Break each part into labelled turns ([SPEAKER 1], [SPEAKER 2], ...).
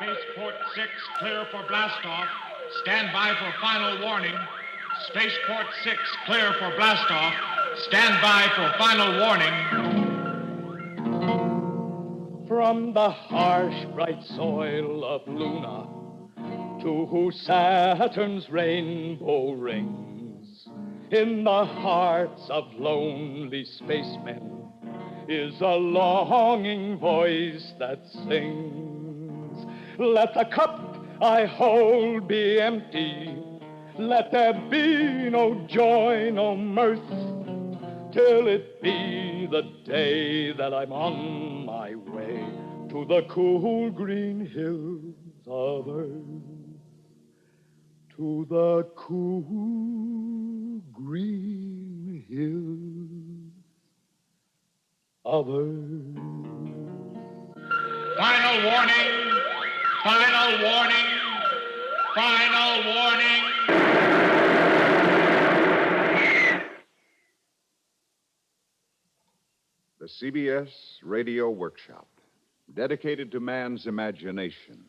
[SPEAKER 1] Spaceport 6, clear for blastoff. Stand by for final warning. Spaceport 6, clear for blastoff. Stand by for final warning.
[SPEAKER 2] From the harsh, bright soil of Luna to Saturn's rainbow rings, in the hearts of lonely spacemen is a longing voice that sings. Let the cup I hold be empty. Let there be no joy, no mirth, till it be the day that I'm on my way to the cool green hills of earth. To the cool green hills of earth.
[SPEAKER 1] Final warning. Final warning. Final warning.
[SPEAKER 3] The CBS Radio Workshop, dedicated to man's imagination,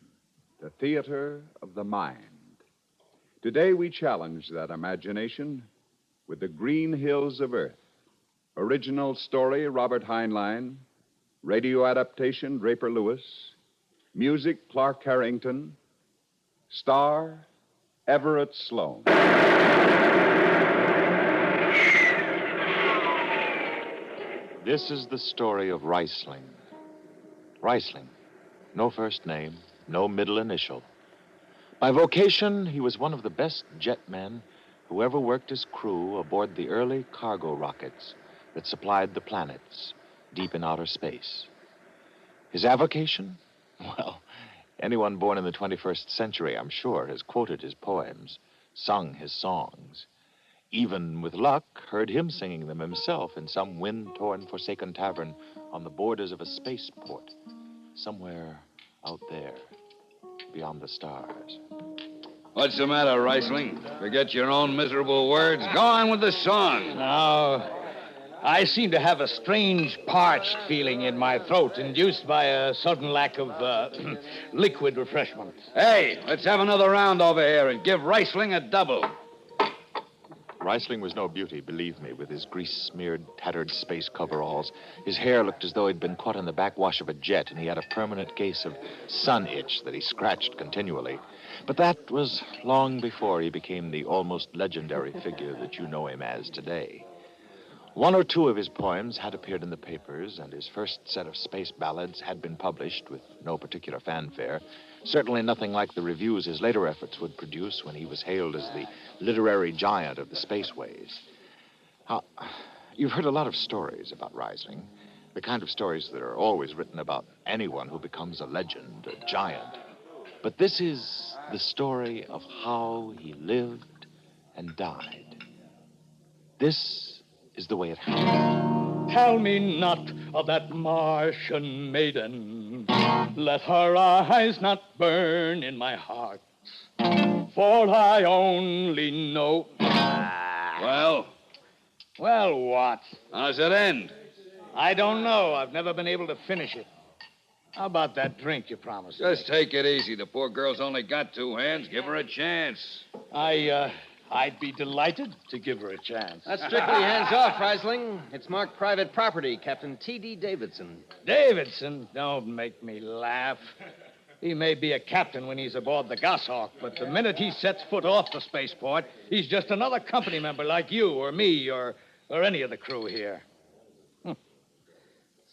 [SPEAKER 3] the theater of the mind. Today we challenge that imagination with The Green Hills of Earth. Original story, Robert Heinlein. Radio adaptation, Draper Lewis. Music, Clark Harrington. Star, Everett Sloan.
[SPEAKER 4] This is the story of Reisling. Reisling. No first name, no middle initial. By vocation, he was one of the best jetmen who ever worked as crew aboard the early cargo rockets that supplied the planets deep in outer space. His avocation? Well, anyone born in the 21st century, I'm sure, has quoted his poems, sung his songs. Even with luck, heard him singing them himself in some wind-torn, forsaken tavern on the borders of a spaceport, somewhere out there, beyond the stars.
[SPEAKER 5] What's the matter, Reisling? Forget your own miserable words? Go on with the song.
[SPEAKER 2] Now, I seem to have a strange parched feeling in my throat, induced by a sudden lack of liquid refreshment.
[SPEAKER 5] Hey, let's have another round over here and give Reisling a double.
[SPEAKER 4] Reisling was no beauty, believe me, with his grease-smeared, tattered space coveralls. His hair looked as though he'd been caught in the backwash of a jet, and he had a permanent case of sun itch that he scratched continually. But that was long before he became the almost legendary figure that you know him as today. One or two of his poems had appeared in the papers, and his first set of space ballads had been published with no particular fanfare. Certainly nothing like the reviews his later efforts would produce when he was hailed as the literary giant of the spaceways. You've heard a lot of stories about Reisling, the kind of stories that are always written about anyone who becomes a legend, a giant. But this is the story of how he lived and died. This is the way it happened.
[SPEAKER 2] Tell me not of that Martian maiden. Let her eyes not burn in my heart. For I only know...
[SPEAKER 5] Well?
[SPEAKER 2] Well, what?
[SPEAKER 5] How does it end?
[SPEAKER 2] I don't know. I've never been able to finish it. How about that drink you promised?
[SPEAKER 5] Just take it easy. The poor girl's only got two hands. Give her a chance.
[SPEAKER 2] I'd be delighted to give her a chance.
[SPEAKER 6] That's strictly hands off, Reisling. It's marked private property, Captain T.D. Davidson.
[SPEAKER 2] Davidson? Don't make me laugh. He may be a captain when he's aboard the Goshawk, but the minute he sets foot off the spaceport, he's just another company member like you or me or any of the crew here.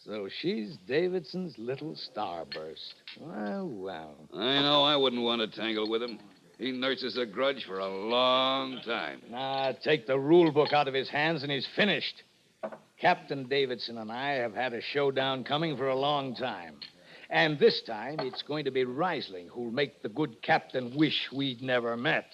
[SPEAKER 2] So she's Davidson's little starburst. Well.
[SPEAKER 5] I know I wouldn't want to tangle with him. He nurses a grudge for a long time.
[SPEAKER 2] Take the rule book out of his hands and he's finished. Captain Davidson and I have had a showdown coming for a long time. And this time, it's going to be Reisling who'll make the good captain wish we'd never met.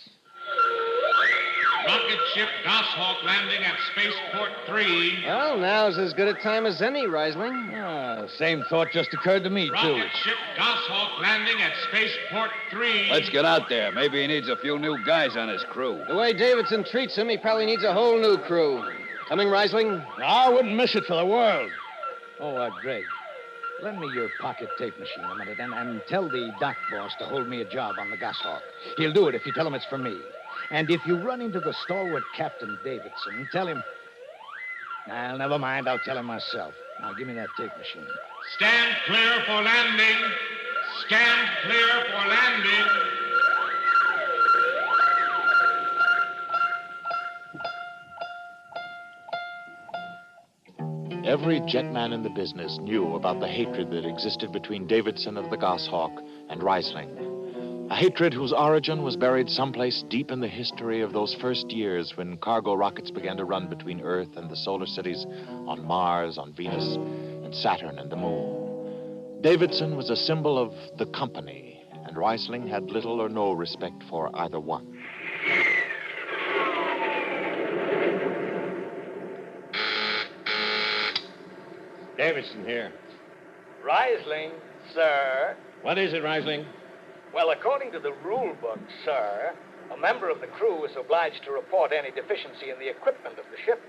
[SPEAKER 1] Rocket ship Goshawk landing at Spaceport 3.
[SPEAKER 6] Well, now's as good a time as any, Reisling.
[SPEAKER 2] Same thought just occurred to me, too.
[SPEAKER 1] Rocket ship Goshawk landing at Spaceport 3.
[SPEAKER 5] Let's get out there. Maybe he needs a few new guys on his crew.
[SPEAKER 6] The way Davidson treats him, he probably needs a whole new crew. Coming, Reisling?
[SPEAKER 2] I wouldn't miss it for the world. Oh, Greg. Lend me your pocket tape machine a minute and tell the dock boss to hold me a job on the Goshawk. He'll do it if you tell him it's for me. And if you run into the stalwart Captain Davidson, tell him... Well, never mind. I'll tell him myself. Now, give me that tape machine.
[SPEAKER 1] Stand clear for landing. Stand clear for landing.
[SPEAKER 4] Every jetman in the business knew about the hatred that existed between Davidson of the Goshawk and Reisling. A hatred whose origin was buried someplace deep in the history of those first years when cargo rockets began to run between Earth and the solar cities on Mars, on Venus, and Saturn and the Moon. Davidson was a symbol of the company, and Reisling had little or no respect for either one.
[SPEAKER 7] Davidson here.
[SPEAKER 2] Reisling, sir.
[SPEAKER 7] What is it, Reisling?
[SPEAKER 2] Well, according to the rule book, sir, a member of the crew is obliged to report any deficiency in the equipment of the ship.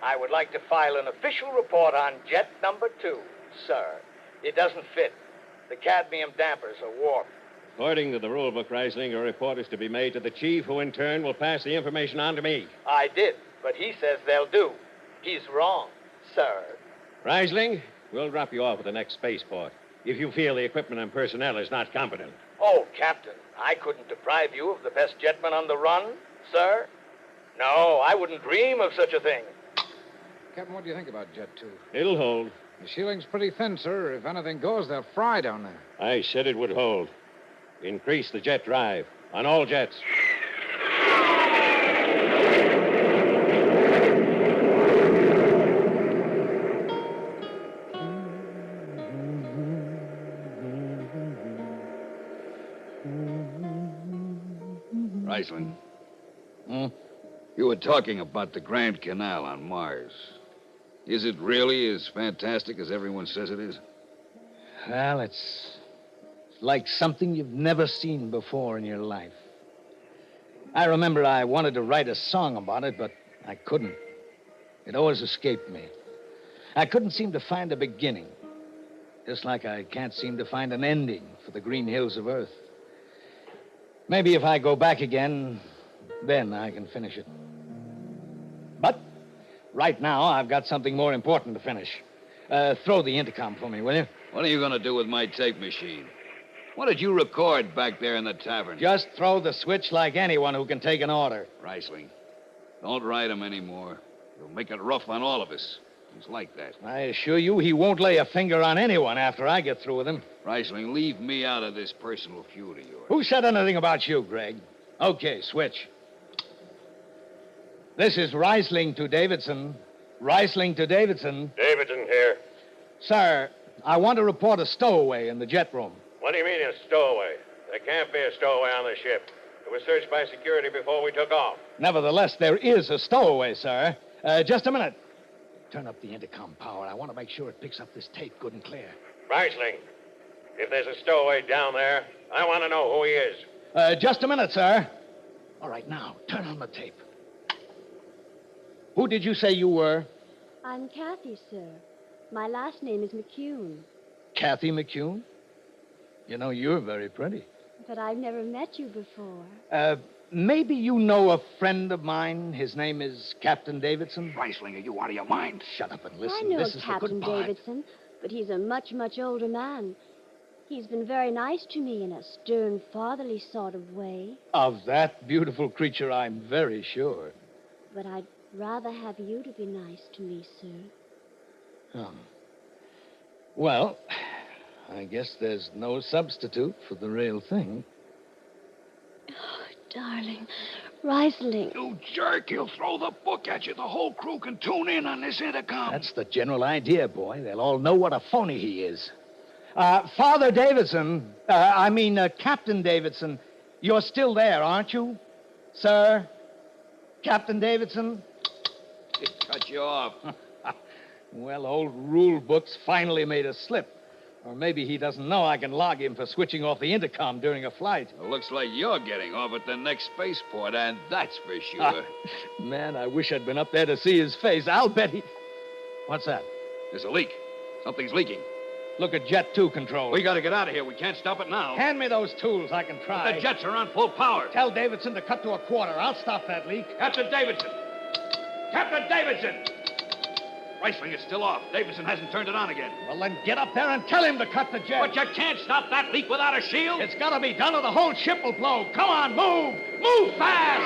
[SPEAKER 2] I would like to file an official report on jet number 2, sir. It doesn't fit. The cadmium dampers are warped.
[SPEAKER 7] According to the rule book, Reisling, a report is to be made to the chief, who in turn will pass the information on to me.
[SPEAKER 2] I did, but he says they'll do. He's wrong, sir.
[SPEAKER 7] Reisling, we'll drop you off at the next spaceport if you feel the equipment and personnel is not competent.
[SPEAKER 2] Oh, Captain, I couldn't deprive you of the best jetman on the run, sir. No, I wouldn't dream of such a thing.
[SPEAKER 8] Captain, what do you think about Jet 2?
[SPEAKER 7] It'll hold.
[SPEAKER 8] The ceiling's pretty thin, sir. If anything goes, they'll fry down there.
[SPEAKER 7] I said it would hold. Increase the jet drive on all jets.
[SPEAKER 5] Reisling.
[SPEAKER 2] Hmm?
[SPEAKER 5] You were talking about the Grand Canal on Mars. Is it really as fantastic as everyone says it is?
[SPEAKER 2] Well, it's like something you've never seen before in your life. I remember I wanted to write a song about it, but I couldn't. It always escaped me. I couldn't seem to find a beginning, just like I can't seem to find an ending for the green hills of Earth. Maybe if I go back again, then I can finish it. But right now, I've got something more important to finish. Throw the intercom for me, will you?
[SPEAKER 5] What are you going to do with my tape machine? What did you record back there in the tavern?
[SPEAKER 2] Just throw the switch like anyone who can take an order.
[SPEAKER 5] Reisling, don't ride him anymore. You'll make it rough on all of us. He's like that.
[SPEAKER 2] I assure you he won't lay a finger on anyone after I get through with him.
[SPEAKER 5] Reisling, leave me out of this personal feud of yours.
[SPEAKER 2] Who said anything about you, Greg? Okay, switch. This is Reisling to Davidson. Reisling to Davidson.
[SPEAKER 7] Davidson here.
[SPEAKER 2] Sir, I want to report a stowaway in the jet room.
[SPEAKER 7] What do you mean a stowaway? There can't be a stowaway on the ship. It was searched by security before we took off.
[SPEAKER 2] Nevertheless, there is a stowaway, sir. Just a minute. Turn up the intercom power. I want to make sure it picks up this tape good and clear.
[SPEAKER 7] Reisling, if there's a stowaway down there, I want to know who he is.
[SPEAKER 2] Just a minute, sir. All right, now, turn on the tape. Who did you say you were?
[SPEAKER 9] I'm Kathy, sir. My last name is McCune.
[SPEAKER 2] Kathy McCune? You know, you're very pretty.
[SPEAKER 9] But I've never met you before.
[SPEAKER 2] Maybe you know a friend of mine. His name is Captain Davidson.
[SPEAKER 5] Reisling, are you out of your mind?
[SPEAKER 2] Shut up and listen.
[SPEAKER 9] I know
[SPEAKER 2] This is
[SPEAKER 9] Captain
[SPEAKER 2] the good part.
[SPEAKER 9] Davidson, but he's a much, much older man. He's been very nice to me in a stern, fatherly sort of way.
[SPEAKER 2] Of that beautiful creature, I'm very sure.
[SPEAKER 9] But I'd rather have you to be nice to me, sir.
[SPEAKER 2] Oh. Well, I guess there's no substitute for the real thing.
[SPEAKER 9] Oh, darling. Reisling.
[SPEAKER 5] You jerk, he'll throw the book at you. The whole crew can tune in on this intercom.
[SPEAKER 2] That's the general idea, boy. They'll all know what a phony he is. Father Davidson, Captain Davidson, you're still there, aren't you? Sir? Captain Davidson?
[SPEAKER 5] It cut you off.
[SPEAKER 2] Well, old rule book's finally made a slip. Or maybe he doesn't know I can log him for switching off the intercom during a flight.
[SPEAKER 5] Well, looks like you're getting off at the next spaceport, and that's for sure.
[SPEAKER 2] Man, I wish I'd been up there to see his face. I'll bet he... What's that?
[SPEAKER 5] There's a leak. Something's leaking.
[SPEAKER 2] Look at Jet 2 control.
[SPEAKER 5] We got to get out of here. We can't stop it now.
[SPEAKER 2] Hand me those tools. I can try.
[SPEAKER 5] The jets are on full power.
[SPEAKER 2] Tell Davidson to cut to a quarter. I'll stop that leak.
[SPEAKER 5] Captain Davidson! Captain Davidson! Reisling is still off. Davidson hasn't turned it on again.
[SPEAKER 2] Well, then get up there and tell him to cut the jet.
[SPEAKER 5] But you can't stop that leak without a shield.
[SPEAKER 2] It's got to be done or the whole ship will blow. Come on, move! Move fast!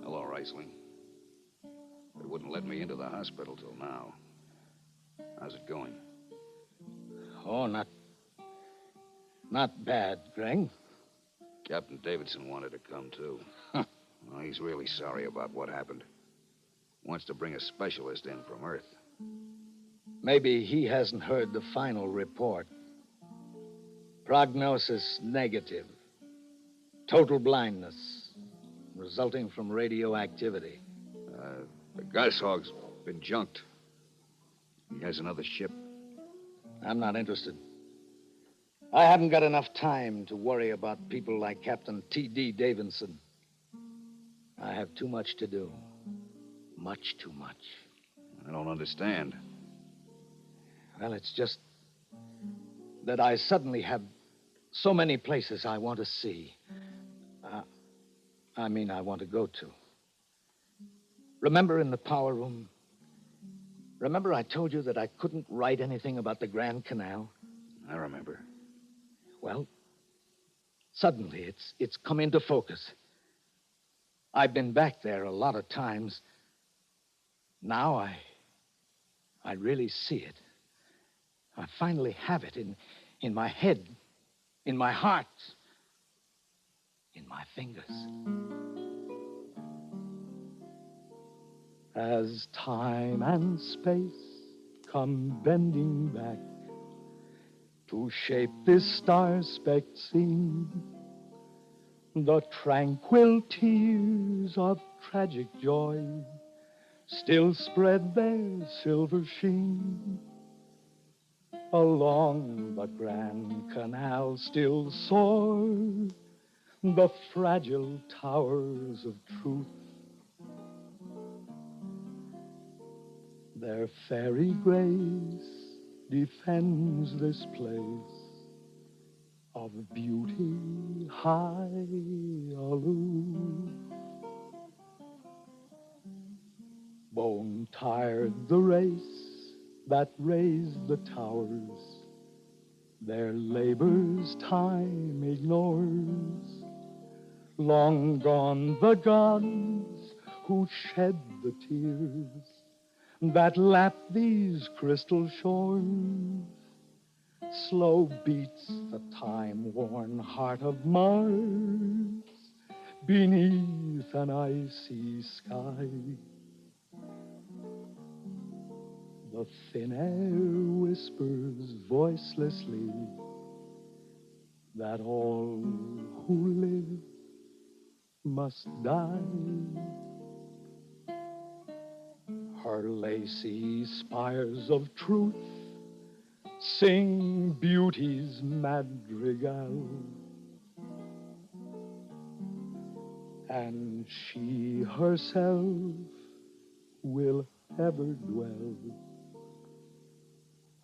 [SPEAKER 5] Hello, Reisling. They wouldn't let me into the hospital till now. How's it going?
[SPEAKER 2] Oh, not bad, Greg.
[SPEAKER 5] Captain Davidson wanted to come, too. Well, he's really sorry about what happened. Wants to bring a specialist in from Earth.
[SPEAKER 2] Maybe he hasn't heard the final report. Prognosis negative. Total blindness, resulting from radioactivity.
[SPEAKER 5] The Goshawk's been junked. He has another ship.
[SPEAKER 2] I'm not interested. I haven't got enough time to worry about people like Captain T.D. Davidson. I have too much to do. Much too much.
[SPEAKER 5] I don't understand.
[SPEAKER 2] Well, it's just that I suddenly have so many places I want to see. I want to go to. Remember in the power room? Remember I told you that I couldn't write anything about the Grand Canal?
[SPEAKER 5] I remember.
[SPEAKER 2] Well, suddenly it's come into focus. I've been back there a lot of times. Now I really see it. I finally have it in my head, in my heart, in my fingers. As time and space come bending back to shape this star-specked scene, the tranquil tears of tragic joy still spread their silver sheen. Along the Grand Canal still soar the fragile towers of truth. Their fairy grace defends this place of beauty high aloof. Bone-tired the race that raised the towers, their labors time ignores. Long gone the gods who shed the tears that lap these crystal shores. Slow beats the time-worn heart of Mars beneath an icy sky. The thin air whispers voicelessly that all who live must die. Her lacy spires of truth sing beauty's madrigal, and she herself will ever dwell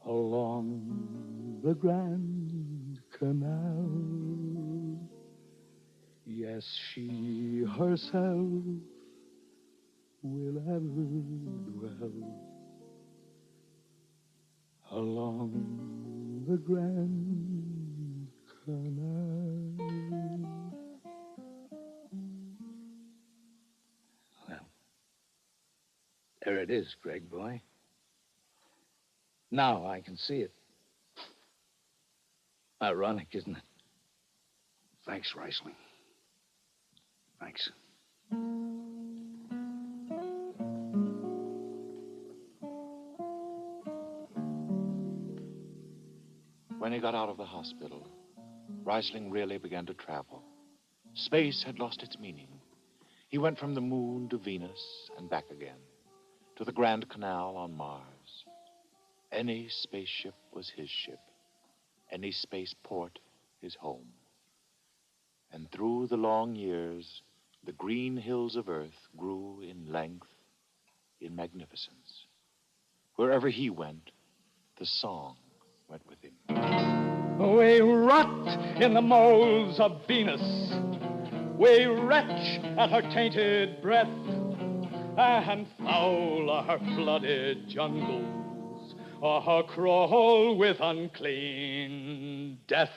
[SPEAKER 2] along the Grand Canal. Yes, she herself will ever dwell along the Grand Canal. Well, there it is, Greg boy. Now I can see it. Ironic, isn't it?
[SPEAKER 5] Thanks, Reisling. Thanks.
[SPEAKER 4] When he got out of the hospital, Reisling really began to travel. Space had lost its meaning. He went from the moon to Venus and back again, to the Grand Canal on Mars. Any spaceship was his ship, any spaceport his home. And through the long years, the green hills of Earth grew in length, in magnificence. Wherever he went, the song went with him.
[SPEAKER 2] We rot in the moles of Venus. We retch at her tainted breath, and foul are her flooded jungles, or crawl with unclean death.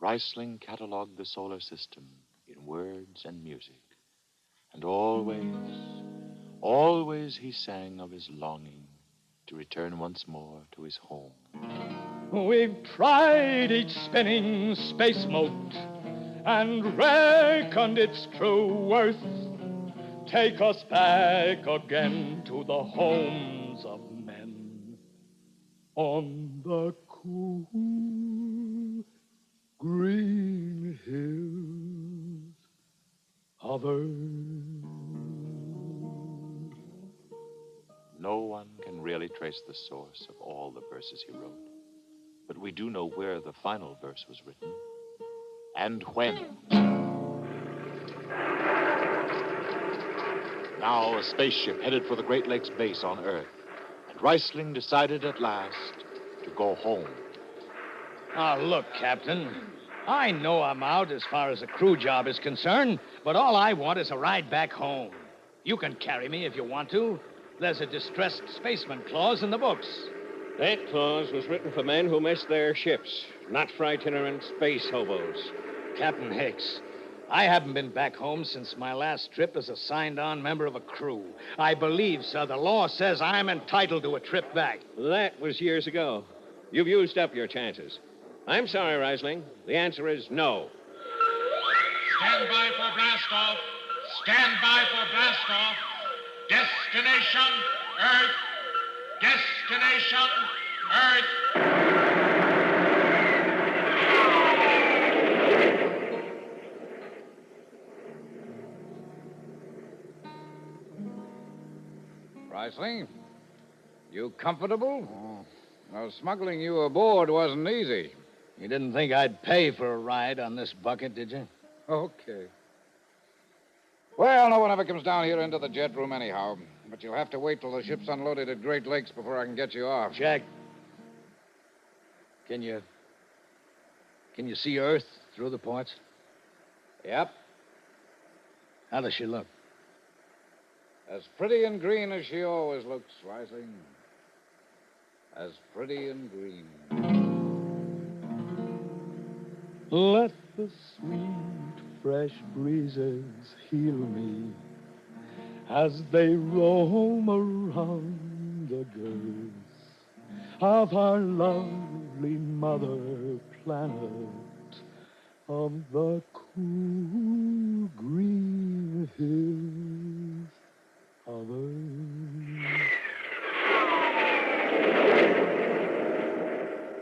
[SPEAKER 4] Reisling cataloged the solar system in words and music, and always he sang of his longing to return once more to his home.
[SPEAKER 2] We've tried each spinning space mote and reckoned its true worth. Take us back again to the homes of men on the cool green hills of Earth.
[SPEAKER 4] No one can really trace the source of all the verses he wrote, but we do know where the final verse was written and when. Now a spaceship headed for the Great Lakes base on Earth, and Reisling decided at last to go home.
[SPEAKER 2] Ah, look, Captain. I know I'm out as far as a crew job is concerned, but all I want is a ride back home. You can carry me if you want to. There's a distressed spaceman clause in the books.
[SPEAKER 6] That clause was written for men who missed their ships, not for itinerant space hobos.
[SPEAKER 2] Captain Hicks, I haven't been back home since my last trip as a signed-on member of a crew. I believe, sir, the law says I'm entitled to a trip back.
[SPEAKER 6] That was years ago. You've used up your chances. I'm sorry, Reisling. The answer is no.
[SPEAKER 1] Stand by for blastoff. Stand by for blastoff. Destination, Earth. Destination, Earth.
[SPEAKER 8] Reisling, you comfortable? Well, smuggling you aboard wasn't easy.
[SPEAKER 2] You didn't think I'd pay for a ride on this bucket, did you?
[SPEAKER 8] Okay. Well, no one ever comes down here into the jet room anyhow. But you'll have to wait till the ship's unloaded at Great Lakes before I can get you off.
[SPEAKER 2] Jack, can you see Earth through the ports?
[SPEAKER 8] Yep.
[SPEAKER 2] How does she look?
[SPEAKER 8] As pretty and green as she always looks, Reisling. As pretty and green.
[SPEAKER 2] Let the sweet, fresh breezes heal me as they roam around the girth of our lovely mother planet, of the cool green hills of Earth.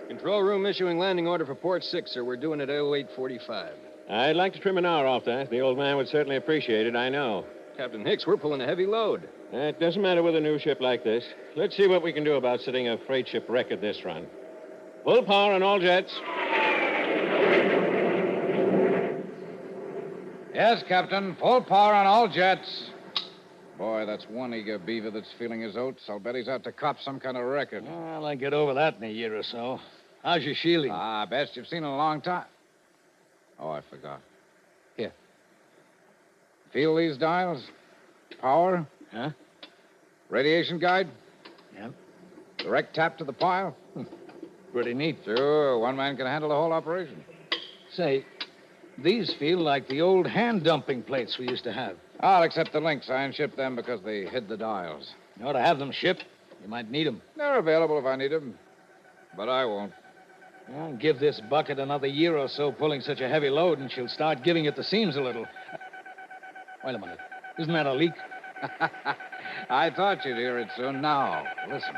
[SPEAKER 6] Control room issuing landing order for Port 6, sir. We're doing it at 0845.
[SPEAKER 7] I'd like to trim an hour off that. The old man would certainly appreciate it, I know.
[SPEAKER 6] Captain Hicks, we're pulling a heavy load.
[SPEAKER 7] It doesn't matter with a new ship like this. Let's see what we can do about setting a freight ship record this run. Full power on all jets.
[SPEAKER 8] Yes, Captain. Full power on all jets. Boy, that's one eager beaver that's feeling his oats. I'll bet he's out to cop some kind of record.
[SPEAKER 2] Well, I'll get over that in a year or so. How's your shielding?
[SPEAKER 8] Best you've seen in a long time. Oh, I forgot. Here. Feel these dials? Power?
[SPEAKER 2] Huh?
[SPEAKER 8] Radiation guide?
[SPEAKER 2] Yep.
[SPEAKER 8] Direct tap to the pile?
[SPEAKER 2] Pretty neat.
[SPEAKER 8] Sure, one man can handle the whole operation.
[SPEAKER 2] Say, these feel like the old hand-dumping plates we used to have.
[SPEAKER 8] I'll accept the links. I unshipped them because they hid the dials.
[SPEAKER 2] You ought to have them shipped. You might need them.
[SPEAKER 8] They're available if I need them. But I won't.
[SPEAKER 2] Well, give this bucket another year or so pulling such a heavy load, and she'll start giving at the seams a little. Wait a minute. Isn't that a leak?
[SPEAKER 8] I thought you'd hear it soon. Now, listen.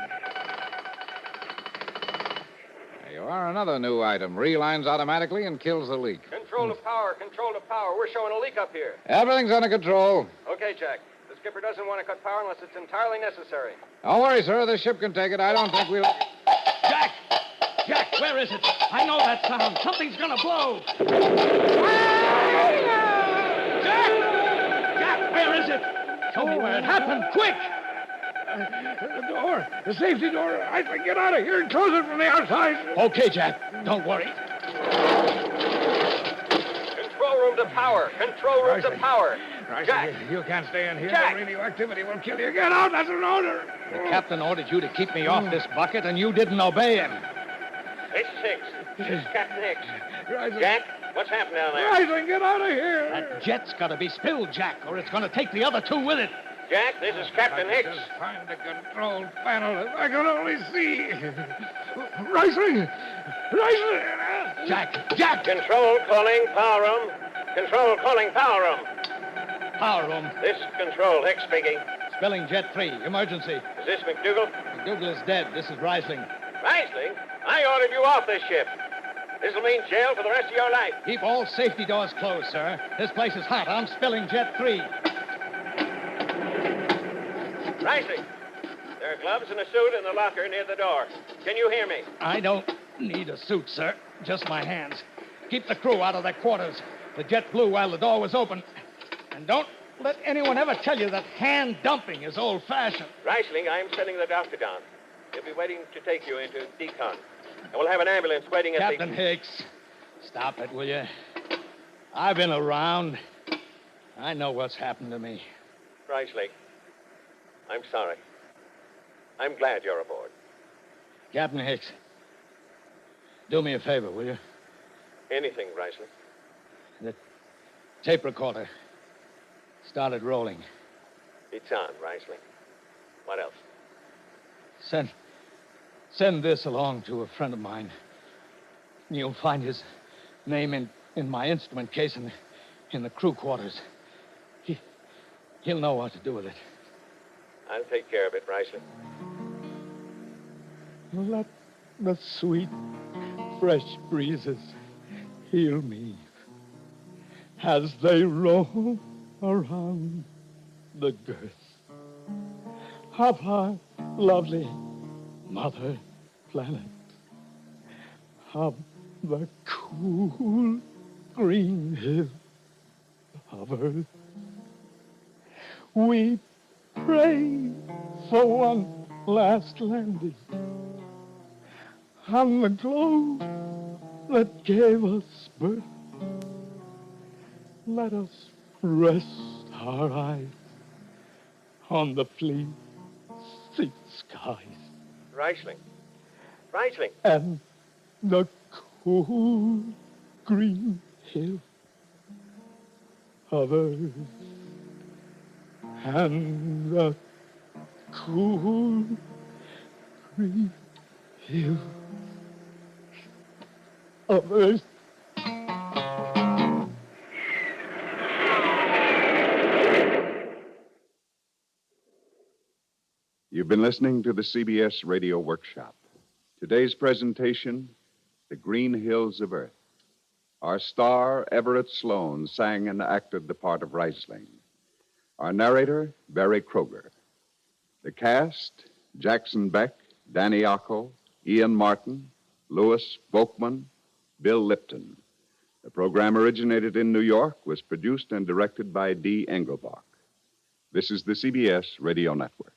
[SPEAKER 8] There you are, another new item. Relines automatically and kills the leak.
[SPEAKER 6] Control to power. We're showing a leak up here.
[SPEAKER 8] Everything's under control.
[SPEAKER 6] Okay, Jack. This
[SPEAKER 10] skipper doesn't want to cut power unless it's entirely necessary.
[SPEAKER 8] Don't worry, sir. The ship can take it. I don't think we'll...
[SPEAKER 2] Jack! Jack, where is it? I know that sound. Something's gonna blow. Jack! Jack, where is it? Show me where it happened, quick!
[SPEAKER 8] The door. The safety door. I can get out of here and close it from the outside.
[SPEAKER 2] Okay, Jack. Don't worry.
[SPEAKER 10] Control room to power. Control room to power.
[SPEAKER 8] Right,
[SPEAKER 10] Jack!
[SPEAKER 8] You can't stay in here.
[SPEAKER 10] Jack!
[SPEAKER 8] The radioactivity will kill you. Get out. That's an order.
[SPEAKER 2] The captain ordered you to keep me off this bucket, and you didn't obey him.
[SPEAKER 10] It's Hicks. This is Captain Hicks.
[SPEAKER 8] Rising.
[SPEAKER 10] Jack, what's happened down there?
[SPEAKER 8] Rising, get out of here.
[SPEAKER 2] That jet's got to be spilled, Jack, or it's going to take the other two with it.
[SPEAKER 10] Jack, this is Captain Hicks.
[SPEAKER 8] Just find the control panel. If I could only see. Rising. Rising.
[SPEAKER 2] Jack!
[SPEAKER 10] Control calling power room. Control calling power room.
[SPEAKER 2] Power room.
[SPEAKER 10] This Control, Hicks speaking.
[SPEAKER 2] Spilling jet 3. Emergency.
[SPEAKER 10] Is this McDougal?
[SPEAKER 2] McDougal is dead. This is Rising.
[SPEAKER 10] Rising? I ordered you off this ship. This'll mean jail for the rest of your life.
[SPEAKER 2] Keep all safety doors closed, sir. This place is hot. I'm spilling jet 3.
[SPEAKER 10] Rising. There are gloves and a suit in the locker near the door. Can you hear me?
[SPEAKER 2] I don't need a suit, sir. Just my hands. Keep the crew out of their quarters. The jet blew while the door was open. And don't let anyone ever tell you that hand dumping is old-fashioned.
[SPEAKER 10] Reisling, I'm sending the doctor down. He'll be waiting to take you into decon. And we'll have an ambulance waiting at
[SPEAKER 2] Captain Hicks, stop it, will you? I've been around. I know what's happened to me.
[SPEAKER 10] Reisling, I'm sorry. I'm glad you're aboard.
[SPEAKER 2] Captain Hicks, do me a favor, will you?
[SPEAKER 10] Anything, Reisling.
[SPEAKER 2] The tape recorder started rolling.
[SPEAKER 10] It's on, Reisling. What else?
[SPEAKER 2] Send this along to a friend of mine. You'll find his name in my instrument case in the crew quarters. He'll know what to do with it.
[SPEAKER 10] I'll take care of it, Reisling.
[SPEAKER 2] Let the sweet, fresh breezes heal me as they roll around the girth of our lovely mother planet, of the cool green hill of earth. We pray for one last landing on the globe that gave us birth. Let us rest our eyes on the fleet sea skies
[SPEAKER 10] Reisling. Reisling.
[SPEAKER 2] and the cool green hill of earth, and the cool green hill of earth.
[SPEAKER 3] You've been listening to the CBS Radio Workshop. Today's presentation, The Green Hills of Earth. Our star, Everett Sloan, sang and acted the part of Reisling. Our narrator, Barry Kroger. The cast, Jackson Beck, Danny Ocko, Ian Martin, Louis Volkman, Bill Lipton. The program originated in New York, was produced and directed by Dee Engelbach. This is the CBS Radio Network.